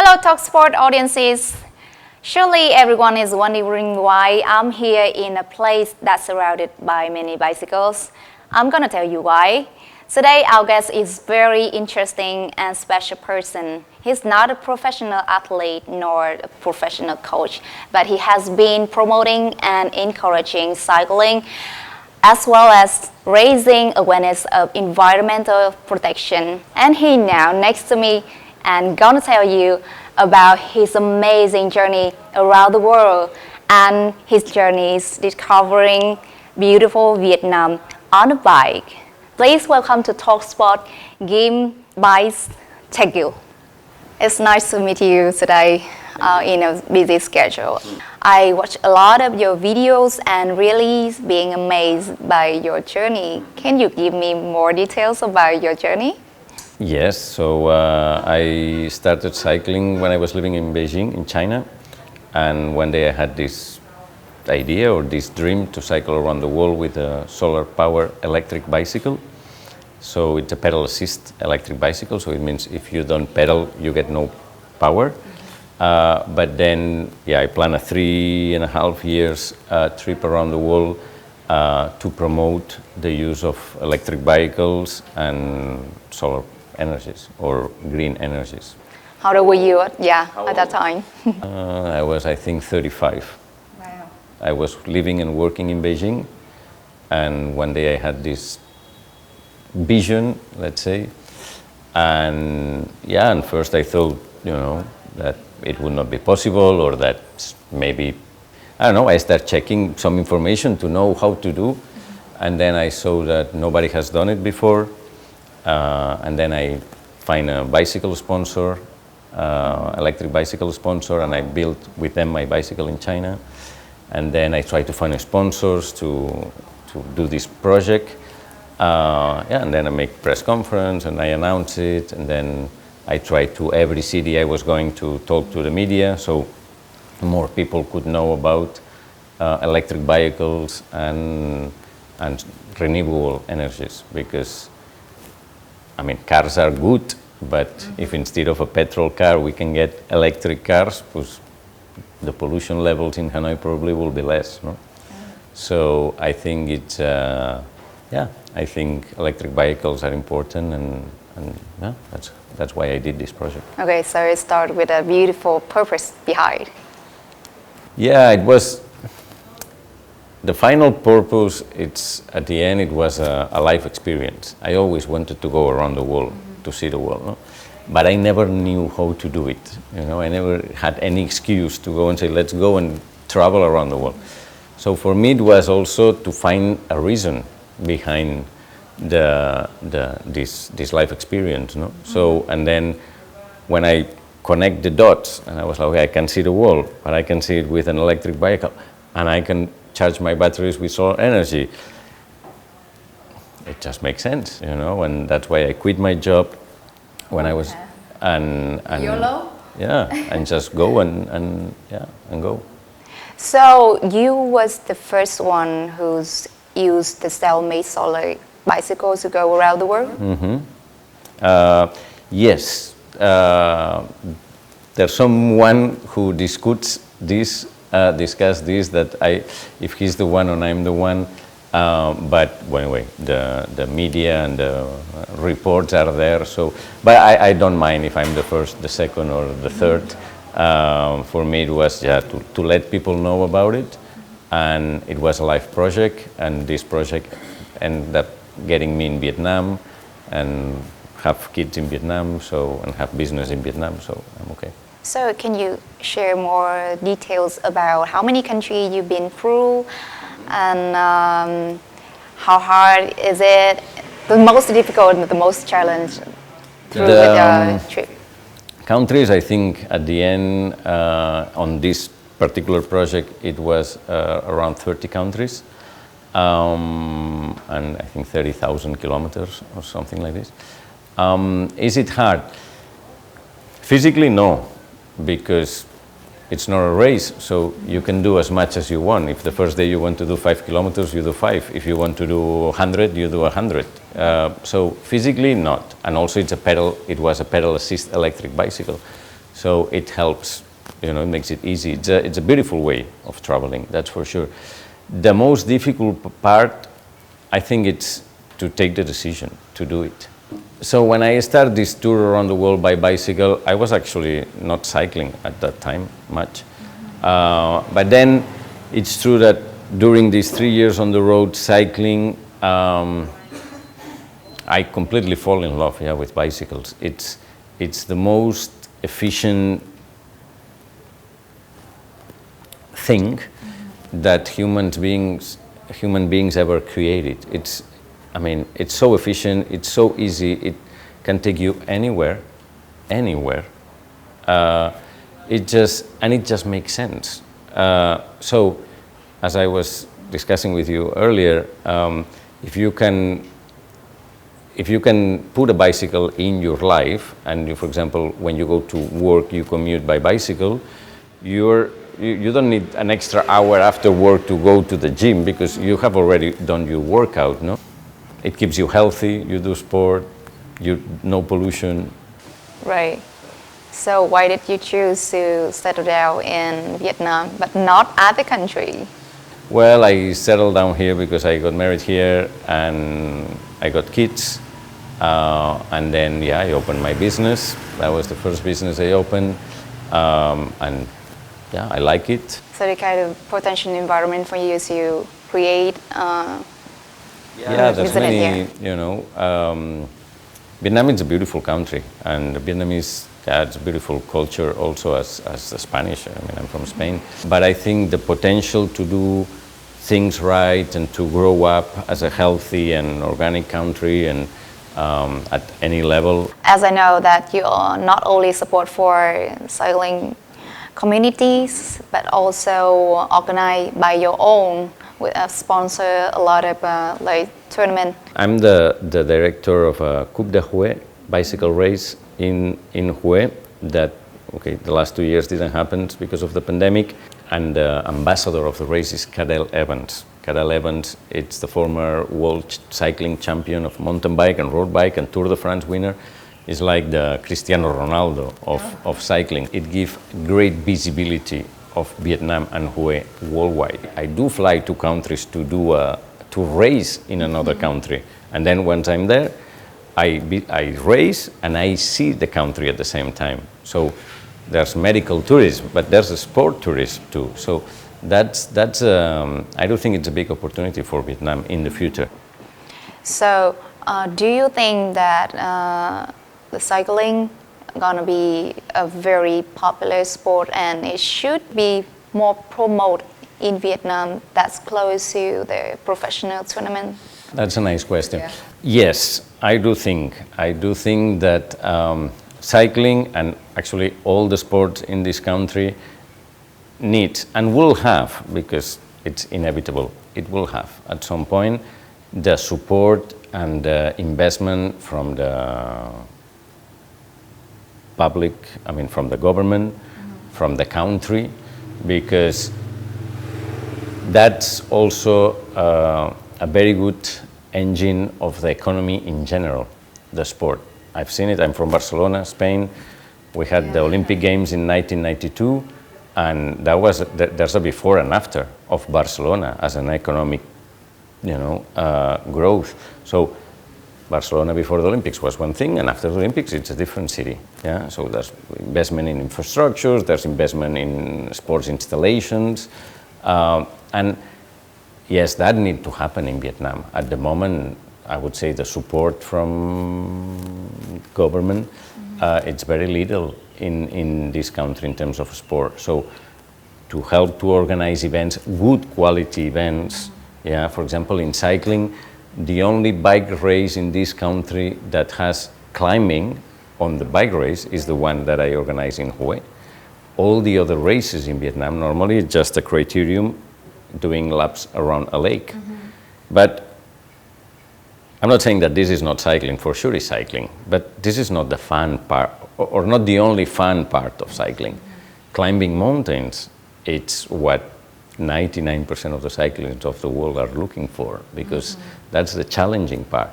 Hello TalkSport audiences. Surely everyone is wondering why I'm here in a place that's surrounded by many bicycles. I'm gonna tell you why. Today our guest is very interesting and special person. He's not a professional athlete nor a professional coach, but he has been promoting and encouraging cycling as well as raising awareness of environmental protection. And he now next to me and gonna tell you about his amazing journey around the world and his journeys discovering beautiful Vietnam on a bike. Please welcome to TalkSport, Guim Valls Teruel. It's nice to meet you today in a busy schedule. I watched a lot of your videos and really being amazed by your journey. Can you give me more details about your journey? Yes, so I started cycling when I was living in Beijing, in China. And one day I had this idea or this dream to cycle around the world with a solar power electric bicycle. So it's a pedal assist electric bicycle, so it means if you don't pedal, you get no power. But then, I planned a 3.5 years trip around the world to promote the use of electric vehicles and solar energies or green energies. How old were you at that time? I was, I think, 35. Wow. I was living and working in Beijing, and one day I had this vision, let's say, and first I thought, that it would not be possible, or that maybe, I don't know, I started checking some information to know how to do, and then I saw that nobody has done it before. And then I find a bicycle sponsor, electric bicycle sponsor, and I built with them my bicycle in China. And then I tried to find sponsors to do this project. And then I make press conference and I announce it. And then I tried to every city I was going to talk to the media, so more people could know about electric vehicles and renewable energies, because cars are good, but if instead of a petrol car we can get electric cars, the pollution levels in Hanoi probably will be less. No? So I think it's, I think electric vehicles are important, and that's why I did this project. Okay, so it started with a beautiful purpose behind. Yeah, it was. The final purpose, at the end, it was a life experience. I always wanted to go around the world, to see the world, no? But I never knew how to do it. I never had any excuse to go and say, let's go and travel around the world. So for me, it was also to find a reason behind this life experience, no? So, and then when I connect the dots, and I was like, okay, I can see the world, but I can see it with an electric vehicle, and I can charge my batteries with solar energy. It just makes sense, and that's why I quit my job when I was and YOLO? Yeah, and just go and go. So you was the first one who's used the cell-made solar bicycles to go around the world? Mm-hmm. Yes. There's someone who discusses this, that if he's the one or I'm the one, but anyway, the media and the reports are there. So, but I don't mind if I'm the first, the second, or the third. For me, it was to let people know about it, and it was a life project. And this project ended up getting me in Vietnam, and have kids in Vietnam, and have business in Vietnam. So I'm okay. So can you share more details about how many countries you've been through, and how hard is it, the most difficult and the most challenge through the trip? Countries, I think at the end, on this particular project, it was around 30 countries, and I think 30,000 kilometers or something like this. Is it hard? Physically, no, because it's not a race, so you can do as much as you want. If the first day you want to do 5 kilometers, you do 5. If you want to do 100, you do 100. So physically, not. And also, it was a pedal assist electric bicycle. So it helps, it makes it easy. It's a beautiful way of traveling, that's for sure. The most difficult part, I think, it's to take the decision to do it. So when I started this tour around the world by bicycle, I was actually not cycling at that time much. But then it's true that during these 3 years on the road cycling, I completely fall in love, with bicycles. It's the most efficient thing that human beings ever created. It's so efficient, it's so easy, it can take you anywhere. It just makes sense. So, as I was discussing with you earlier, if you can put a bicycle in your life, and for example, when you go to work, you commute by bicycle, you don't need an extra hour after work to go to the gym because you have already done your workout, no? It keeps you healthy, you do sport, no pollution. Right. So why did you choose to settle down in Vietnam, but not other country? Well, I settled down here because I got married here and I got kids. And then, I opened my business. That was the first business I opened. And I like it. So the kind of potential environment for you to create. There's many, Vietnam is a beautiful country, and Vietnamese, it's a beautiful culture also as the Spanish. I'm from Spain. But I think the potential to do things right and to grow up as a healthy and organic country and at any level. As I know that you are not only support for cycling communities, but also organize by your own, with sponsor a lot of tournament. I'm the director of a Coupe de Hue bicycle race in Hue that, the last 2 years didn't happen because of the pandemic. And the ambassador of the race is Cadel Evans. Cadel Evans, it's the former world cycling champion of mountain bike and road bike and Tour de France winner. It's like the Cristiano Ronaldo of cycling. It gives great visibility of Vietnam and Hue worldwide. I do fly to countries to race in another country, and then once I'm there, I race and I see the country at the same time. So there's medical tourism, but there's a sport tourism too. So that's I do think it's a big opportunity for Vietnam in the future. So do you think that the cycling gonna be a very popular sport and it should be more promoted in Vietnam that's close to the professional tournament? That's a nice question. Yeah. Yes, I do think that cycling and actually all the sports in this country need and will have, because it's inevitable, it will have at some point the support and the investment from the public, from the government, from the country, because that's also a very good engine of the economy in general, the sport. I've seen it. I'm from Barcelona, Spain. We had the Olympic Games in 1992, and there's a before and after of Barcelona as an economic, growth. So Barcelona before the Olympics was one thing, and after the Olympics, it's a different city. Yeah. So there's investment in infrastructures, there's investment in sports installations, and yes, that needs to happen in Vietnam. At the moment, I would say the support from government, it's very little in this country in terms of sport. So to help to organize events, good quality events, for example, in cycling, the only bike race in this country that has climbing on the bike race is the one that I organize in Hue. All the other races in Vietnam normally it's just a criterium doing laps around a lake. But I'm not saying that this is not cycling, for sure it's cycling, but this is not the fun part, or not the only fun part of cycling. Climbing mountains, it's what 99% of the cyclists of the world are looking for, because that's the challenging part.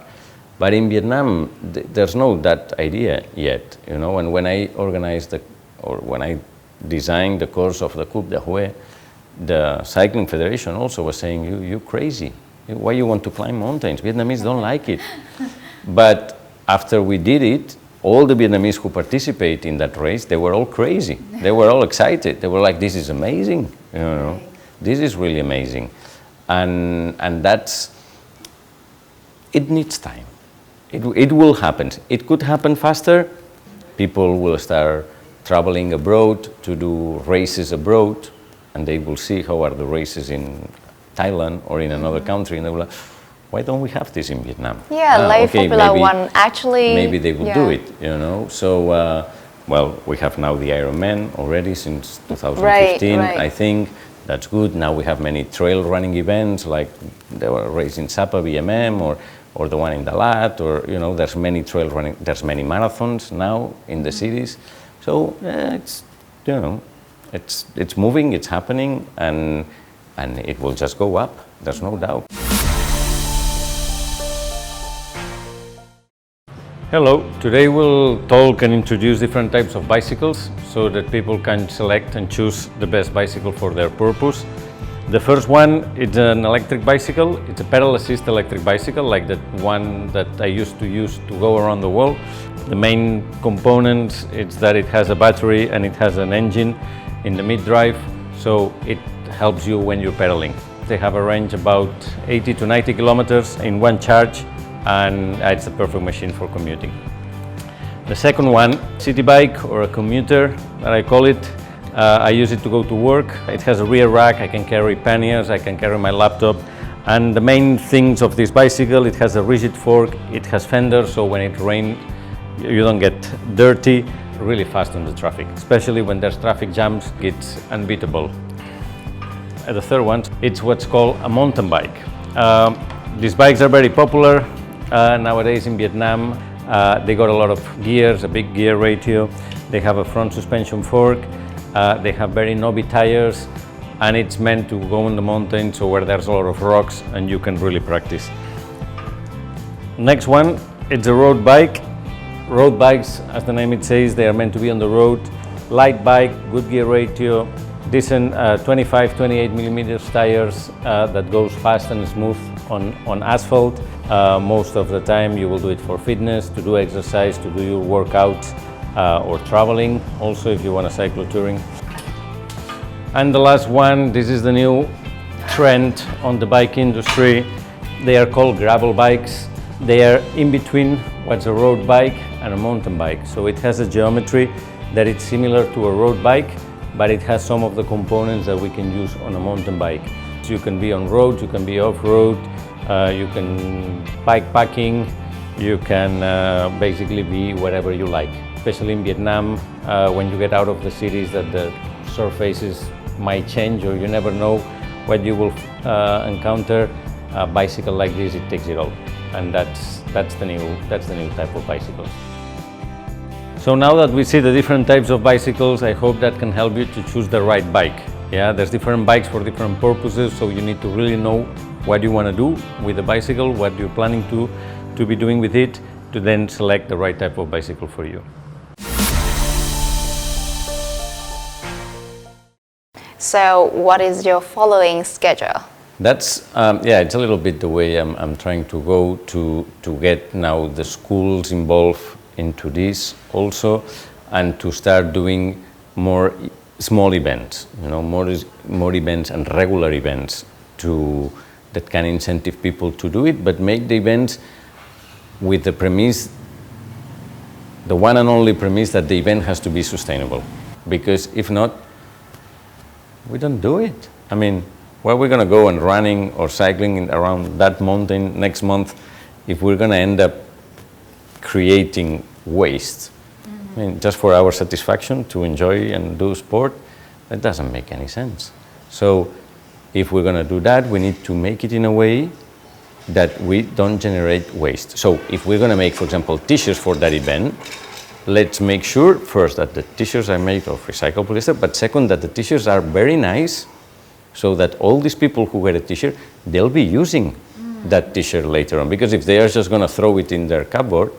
But in Vietnam, there's no that idea yet, and when I organized the or when I designed the course of the Coupe de Hue, the Cycling Federation also was saying, you're crazy. Why you want to climb mountains? Vietnamese don't like it. But after we did it, all the Vietnamese who participate in that race, they were all crazy. They were all excited. They were like, this is amazing. You know, this is really amazing. And that's, it needs time. It will happen. It could happen faster. People will start traveling abroad to do races abroad, and they will see how are the races in Thailand or in another country, and they will like, why don't we have this in Vietnam? Yeah, like okay, popular maybe, one actually. Maybe they will do it, you know. So, well, we have now the Ironman already since 2015. Right. I think that's good. Now we have many trail running events, like the race in Sapa BMM, or the one in Dalat, or you know, there's many trail running. There's many marathons now in the cities. So it's, you know, it's moving, it's happening, and it will just go up. There's no doubt. Hello, today we'll talk and introduce different types of bicycles so that people can select and choose the best bicycle for their purpose. The first one is an electric bicycle. It's a pedal assist electric bicycle like the one that I used to use to go around the world. The main components is that it has a battery and it has an engine in the mid-drive, so it helps you when you're pedaling. They have a range about 80 to 90 kilometers in one charge, and it's a perfect machine for commuting. The second one, city bike or a commuter, that I call it. I use it to go to work. It has a rear rack, I can carry panniers, I can carry my laptop. And the main things of this bicycle, it has a rigid fork, it has fenders, so when it rains, you don't get dirty. Really fast on the traffic, especially when there's traffic jams, it's unbeatable. The third one, it's what's called a mountain bike. These bikes are very popular nowadays in Vietnam. They got a lot of gears, a big gear ratio. They have a front suspension fork. They have very knobby tires, and it's meant to go on the mountains, so where there's a lot of rocks and you can really practice. Next one, it's a road bike. Road bikes, as the name it says, they are meant to be on the road. Light bike, good gear ratio, decent 25-28 millimeters tires that goes fast and smooth on asphalt. Most of the time you will do it for fitness, to do exercise, to do your workouts, or traveling, also if you want to cyclotouring. And the last one, this is the new trend on the bike industry. They are called gravel bikes. They are in between what's a road bike and a mountain bike. So it has a geometry that it's similar to a road bike, but it has some of the components that we can use on a mountain bike. So you can be on road, you can be off-road, you can bike packing, you can basically be wherever you like. Especially in Vietnam, when you get out of the cities, that the surfaces might change, or you never know what you will encounter. A bicycle like this, it takes it all, and that's the new type of bicycles. So now that we see the different types of bicycles, I hope that can help you to choose the right bike. Yeah, there's different bikes for different purposes, so you need to really know what you want to do with the bicycle, what you're planning to be doing with it, to then select the right type of bicycle for you. So what is your following schedule? That's, yeah, it's a little bit the way I'm trying to go to get now the schools involved into this also, and to start doing more small events, you know, more events and regular events that can incentive people to do it, but make the events with the premise, the one and only premise, that the event has to be sustainable. Because if not, we don't do it. I mean, where are we going to go and running or cycling around that mountain next month if we're going to end up creating waste? I mean, just for our satisfaction to enjoy and do sport, that doesn't make any sense. So if we're going to do that, we need to make it in a way that we don't generate waste. So if we're going to make, for example, t-shirts for that event, let's make sure first that the t-shirts are made of recycled polyester, but second, that the t-shirts are very nice, so that all these people who wear a t-shirt, they'll be using that t-shirt later on. Because if they are just going to throw it in their cupboard,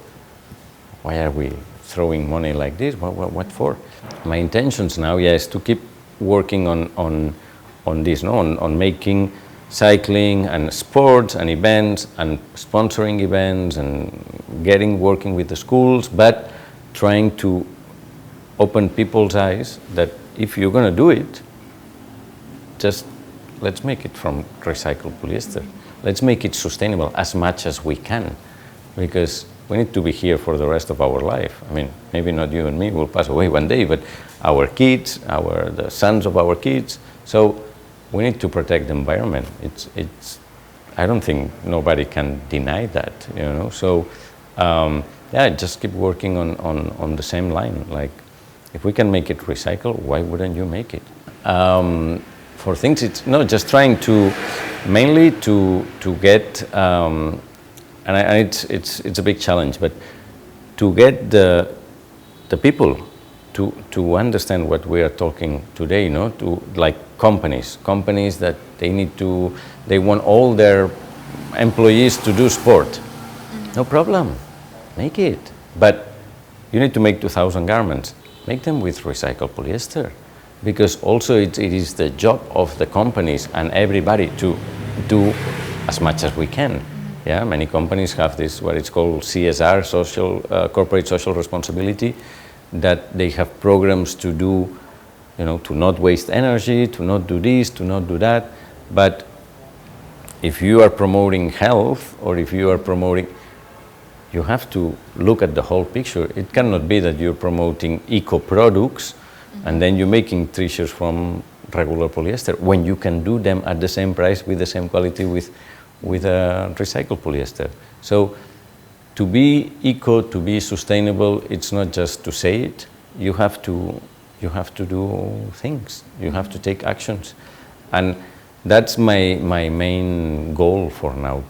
why are we throwing money like this? What for? My intentions now, is to keep working on this, no? on making cycling and sports and events and sponsoring events and working with the schools, but trying to open people's eyes that if you're going to do it, just let's make it from recycled polyester. Let's make it sustainable as much as we can, because we need to be here for the rest of our life. I mean, maybe not you and me, will pass away one day, but our kids, the sons of our kids. So we need to protect the environment. I don't think nobody can deny that, you know. So just keep working on the same line. Like, if we can make it recycle, why wouldn't you make it? For things, it's not just trying to mainly to get, and it's a big challenge, but to get the people to understand what we are talking today, you know, to like companies that they want all their employees to do sport. No problem, make it. But you need to make 2,000 garments. Make them with recycled polyester, because also it is the job of the companies and everybody to do as much as we can. Yeah, many companies have this, what it's called CSR, corporate social responsibility, that they have programs to do, you know, to not waste energy, to not do this, to not do that. But if you are promoting health, or if you are promoting, you have to look at the whole picture. It cannot be that you're promoting eco products and then you're making t-shirts from regular polyester when you can do them at the same price with the same quality with recycled polyester. So to be eco, to be sustainable, it's not just to say it. You have to do things. You have to take actions, and that's my main goal for now.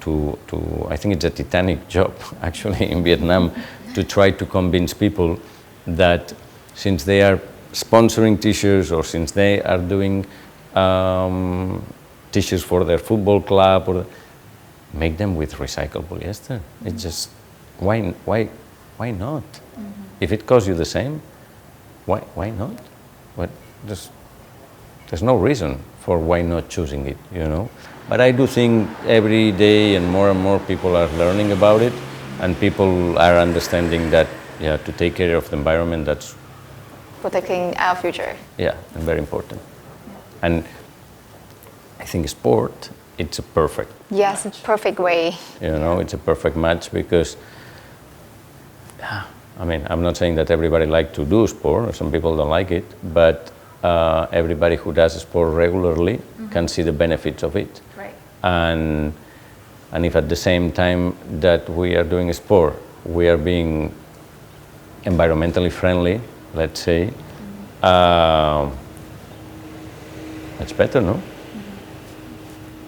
I think it's a titanic job actually in Vietnam, to try to convince people that since they are sponsoring t-shirts, or since they are doing t-shirts for their football club, or make them with recycled polyester. It's just why not? If it costs you the same, why not? But there's no reason for why not choosing it, you know. But I do think every day and more people are learning about it, and people are understanding that to take care of the environment, that's protecting our future. Yeah, and very important. And I think sport, it's a perfect. Yes, it's a perfect way. You know, it's a perfect match, because I mean, I'm not saying that everybody likes to do sport, or some people don't like it, but everybody who does sport regularly can see the benefits of it. Right. And if at the same time that we are doing sport, we are being environmentally friendly, let's say, that's better, no?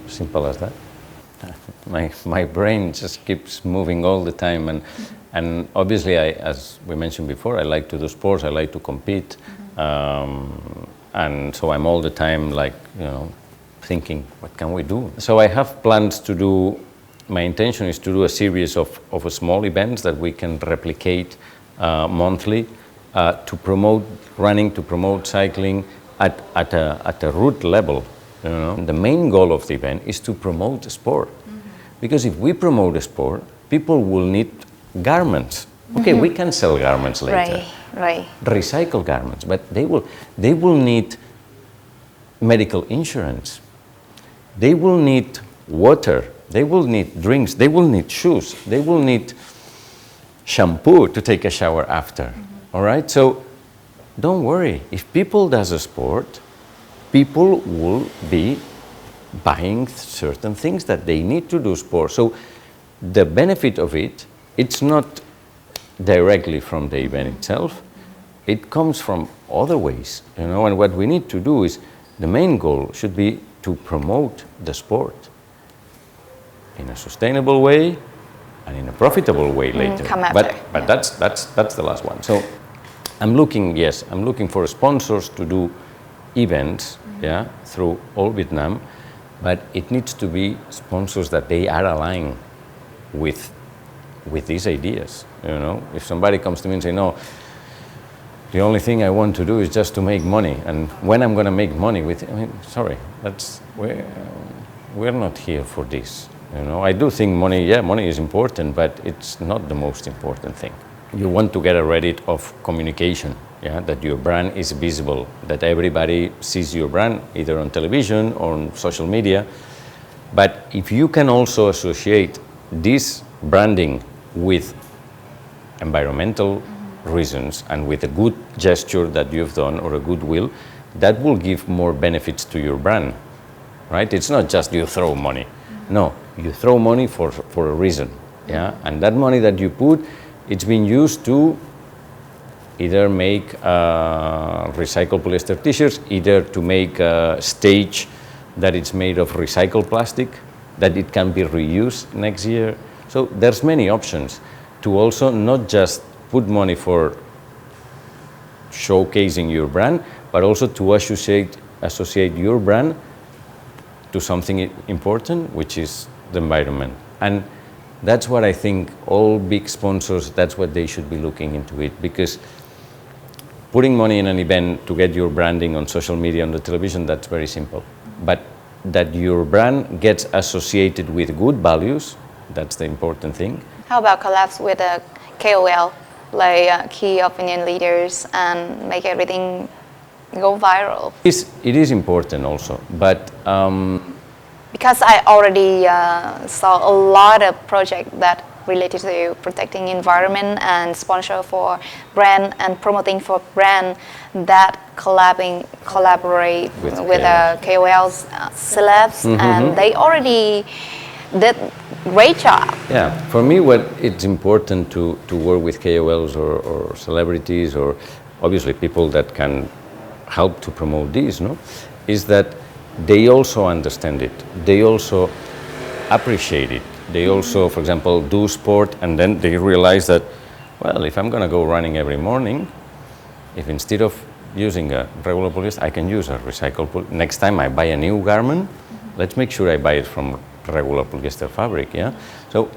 Simple as that. My brain just keeps moving all the time, and obviously, as we mentioned before, I like to do sports, I like to compete, and so I'm all the time, like, you know, thinking, what can we do? So I have plans to do. My intention is to do a series of small events that we can replicate monthly, to promote running, to promote cycling at a root level. You know? The main goal of the event is to promote sport, because if we promote a sport, people will need garments. Okay, we can sell garments later, right. Recycle garments, but they will need medical insurance. They will need water. They will need drinks. They will need shoes. They will need shampoo to take a shower after. All right, so don't worry. If people does a sport, people will be buying certain things that they need to do sport. So the benefit of it, it's not directly from the event itself. It comes from other ways, you know. And what we need to do is, the main goal should be to promote the sport in a sustainable way and in a profitable way later. But that's the last one. So I'm looking for sponsors to do events, through all Vietnam, but it needs to be sponsors that they are aligned with with these ideas. You know, if somebody comes to me and say, no, the only thing I want to do is just to make money, and when I'm going to make money with it, I mean, sorry, we're not here for this. You know, I do think money is important, but it's not the most important thing. You want to get a Reddit of communication, that your brand is visible, that everybody sees your brand either on television or on social media. But if you can also associate this branding with environmental reasons and with a good gesture that you've done or a goodwill, that will give more benefits to your brand, right? It's not just you throw money. No, you throw money for a reason, and that money that you put, it's been used to either make recycled polyester t-shirts, either to make a stage that it's made of recycled plastic, that it can be reused next year. So there's many options to also not just put money for showcasing your brand, but also to associate your brand to something important, which is the environment. And that's what I think all big sponsors, that's what they should be looking into it, because putting money in an event to get your branding on social media, on the television, that's very simple. But that your brand gets associated with good values, that's the important thing. How about collabs with a KOL, like key opinion leaders, and make everything go viral? It is important also, but because I already saw a lot of projects that related to protecting environment and sponsor for brand and promoting for brand that collaborate with KOLs, celebs, and they already did great job. Yeah, for me, what it's important to work with KOLs or celebrities, or obviously people that can help to promote this, is that they also understand it. They also appreciate it. They also, for example, do sport, and then they realize that, well, if I'm going to go running every morning, if instead of using a regular polyester, I can use a recycled polyester. Next time I buy a new garment, let's make sure I buy it from regular polyester fabric, So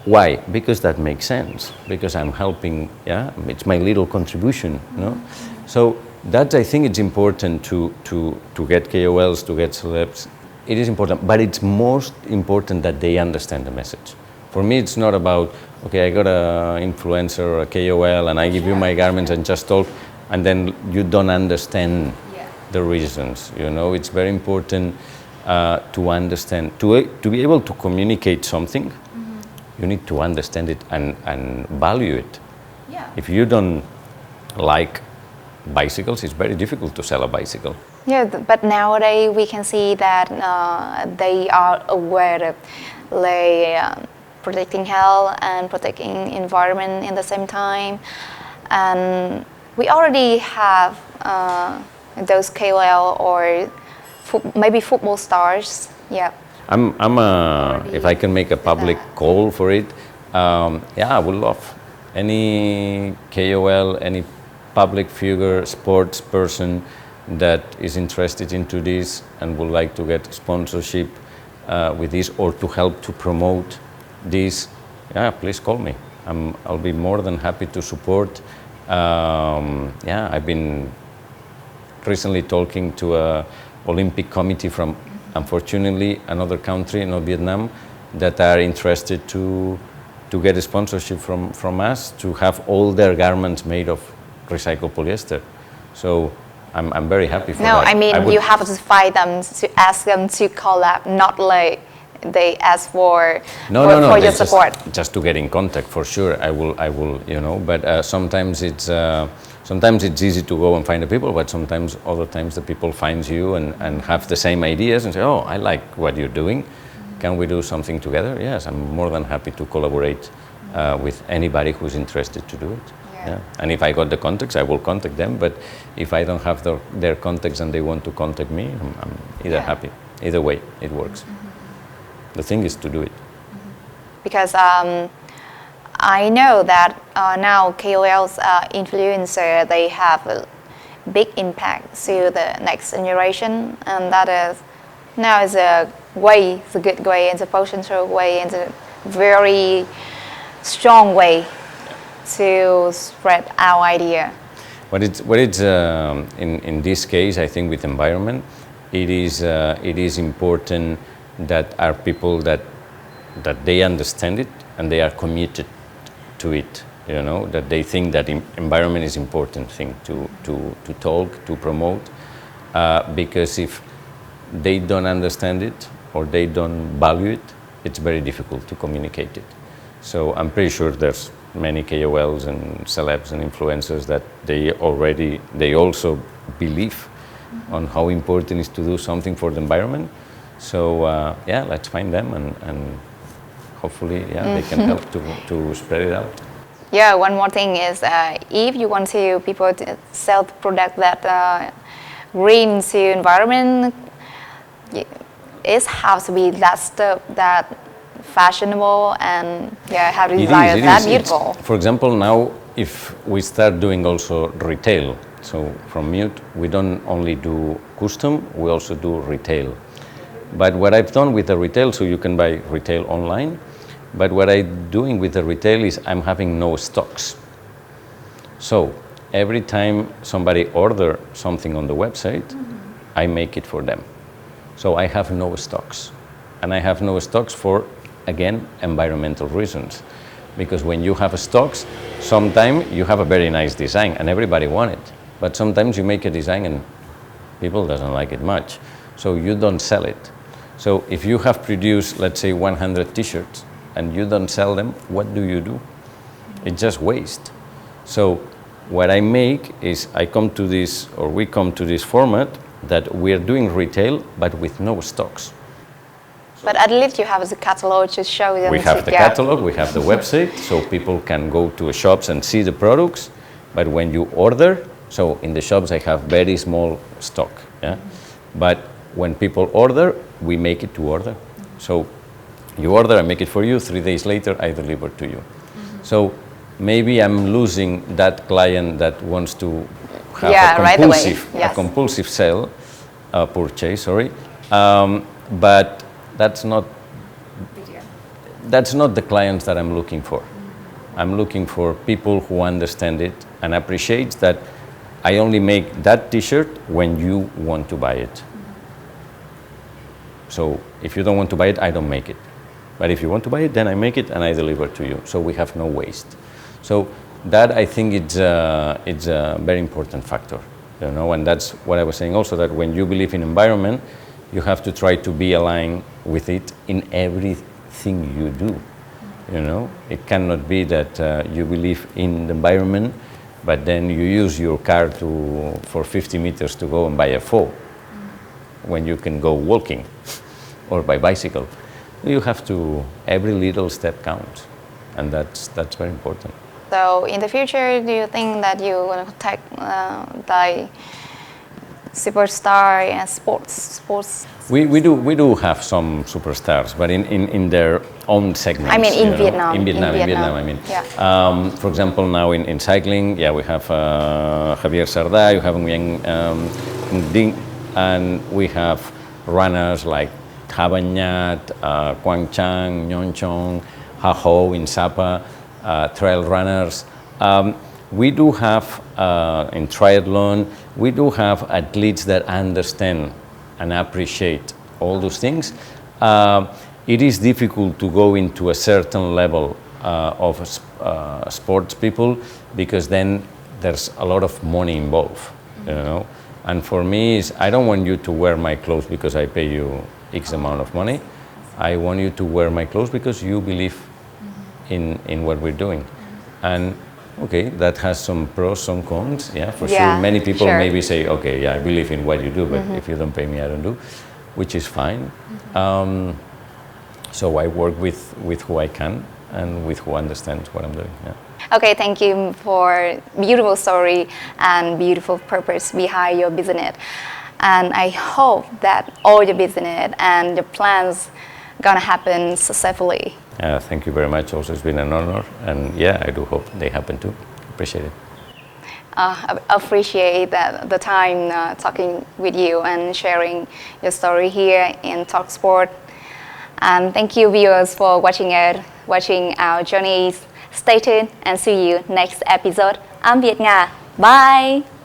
why? Because that makes sense. Because I'm helping, it's my little contribution, So that, I think it's important to get KOLs, to get celebs. It is important, but it's most important that they understand the message. For me, it's not about, okay, I got an influencer or a KOL and I give you my garments and just talk, and then you don't understand the reasons. It's very important to understand, to be able to communicate something, you need to understand it and value it. If you don't like bicycles, it's very difficult to sell a bicycle. Yeah, but nowadays we can see that they are aware of protecting health and protecting environment in the same time, and we already have those KOL or maybe football stars. If I can make a public call for it, I would love any KOL, any public figure, sports person that is interested into this and would like to get sponsorship with this, or to help to promote this, please call me. I'll be more than happy to support. I've been recently talking to a Olympic committee from, unfortunately, another country, not Vietnam, that are interested to get a sponsorship from us to have all their garments made of recycled polyester. So I'm very happy for that. No, I mean, you have to fight them, to ask them to collab, not like they ask for your support. Just to get in contact, for sure. I will, but sometimes it's easy to go and find the people, but sometimes, other times the people find you and have the same ideas and say, oh, I like what you're doing. Can we do something together? Yes, I'm more than happy to collaborate with anybody who's interested to do it. And if I got the contacts, I will contact them, but if I don't have their contacts and they want to contact me, I'm either happy. Either way, it works. The thing is to do it. Because I know that now KOLs, influencer, they have a big impact to the next generation, and that is now is a good way, it's a potential way, it's a very strong way to spread our idea. In this case, I think with environment, it is important that our people that they understand it and they are committed to it. You know, that they think that environment is important thing to talk, to promote, because if they don't understand it or they don't value it, it's very difficult to communicate it. So I'm pretty sure there's many KOLs and celebs and influencers that they also believe on how important it is to do something for the environment. So yeah, let's find them and hopefully they can help to spread it out. Yeah, one more thing is if you want people to sell the product that green to environment, it has to be that stuff that fashionable and have to desire that beautiful. For example, now if we start doing also retail, so from Mute we don't only do custom, we also do retail. But what I've done with the retail, so you can buy retail online, but what I'm doing with the retail is I'm having no stocks. So every time somebody orders something on the website, I make it for them. So I have no stocks. And I have no stocks for, again, environmental reasons. Because when you have stocks, sometimes you have a very nice design and everybody wants it. But sometimes you make a design and people doesn't like it much. So you don't sell it. So if you have produced, let's say, 100 t-shirts and you don't sell them, what do? It's just waste. So what I make is we come to this format that we are doing retail, but with no stocks. But at least you have the catalog to show them. We have the catalog, we have the website, so people can go to shops and see the products. But when you order, so in the shops I have very small stock. Yeah? But when people order, we make it to order. So you order, I make it for you, 3 days later I deliver to you. So maybe I'm losing that client that wants to have a compulsive sale, purchase, sorry. But that's not the clients that I'm looking for. I'm looking for people who understand it and appreciate that I only make that t-shirt when you want to buy it. So if you don't want to buy it, I don't make it. But if you want to buy it, then I make it and I deliver to you. So we have no waste. So that I think it's a very important factor, you know, and that's what I was saying also, that when you believe in environment, you have to try to be aligned with it in everything you do. You know, it cannot be that you believe in the environment, but then you use your car for 50 meters to go and buy a phone when you can go walking or by bicycle. You have to, every little step counts, and that's very important. So in the future, do you think that you will take like superstar and sports? We do have some superstars, but in their own segments. I mean, in Vietnam. In Vietnam, I mean. Yeah. For example, now in cycling, we have Javier Sardá, you have Nguyen Dinh, and we have runners like Thapanyat, Quang Chang, Nyon Chong, Ha Ho in Sapa, trail runners. We do have, in triathlon, we do have athletes that understand and appreciate all those things. It is difficult to go into a certain level of sports people, because then there's a lot of money involved, you know. And for me, I don't want you to wear my clothes because I pay you X amount of money. I want you to wear my clothes because you believe in what we're doing. And okay, that has some pros, some cons, sure. Many people maybe say, okay, I believe in what you do, but if you don't pay me, I don't do, which is fine. So I work with who I can and with who understands what I'm doing. Yeah. Okay, thank you for beautiful story and beautiful purpose behind your business. And I hope that all your business and your plans gonna happen successfully. Thank you very much. Also, it's been an honor, and I do hope they happen too. Appreciate it. I appreciate the time talking with you and sharing your story here in Talk Sport. And thank you, viewers, for watching our journeys Stay tuned and see you next episode. I'm Việt Nga. Bye!